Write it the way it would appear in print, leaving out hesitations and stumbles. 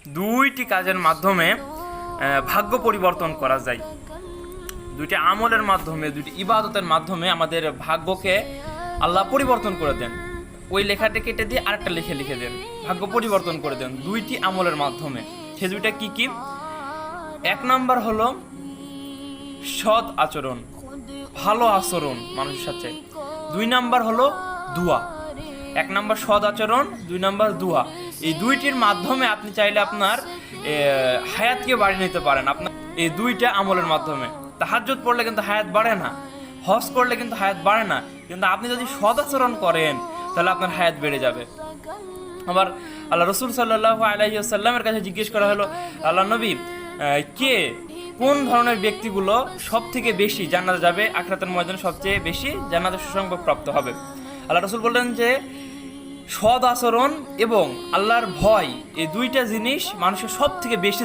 দুইটি কাজের মাধ্যমে ভাগ্য পরিবর্তন করা যায়। দুইটি আমলের মাধ্যমে, দুইটি ইবাদতের মাধ্যমে আমাদের ভাগ্যকে আল্লাহ পরিবর্তন করে দেন। ওই লেখাটা কেটে দিয়ে আরেকটা লিখে দেন, ভাগ্য পরিবর্তন করে দেন দুইটি আমলের মাধ্যমে। সে দুইটা কি কি? এক নাম্বার হলো সৎ আচরণ, ভালো আচরণ মানুষের সাথে। দুই নাম্বার হলো দোয়া। এক নাম্বার সৎ আচরণ, দুই নাম্বার দোয়া। এই দুইটির মাধ্যমে আপনি চাইলে আপনার হায়াতকে বাড়িয়ে নিতে পারেন, আপনার এই দুইটা আমলের মাধ্যমে। তাহাজ্জুদ পড়লে কিন্তু হায়াত বাড়ে না, হজ করলে কিন্তু হায়াত বাড়ে না, কিন্তু আপনি যদি সৎ আচরণ করেন তাহলে আপনার হায়াত বেড়ে যাবে। আবার আল্লাহ রসুল সাল্লাল্লাহু আলাইহি ওয়াসাল্লামের কাছে জিজ্ঞেস করা হলো, আল্লাহ নবী, কোন ধরনের ব্যক্তিগুলো সব থেকে বেশি জান্নাতে যাবে, আখিরাতের ময়দানে সবচেয়ে বেশি জান্নাতের সুসংবাদ প্রাপ্ত হবে? আল্লাহ রসুল বললেন যে সৎ আচরণ এবং আল্লাহর ভয়, এই দুইটা জিনিস মানুষের সব থেকে বেশি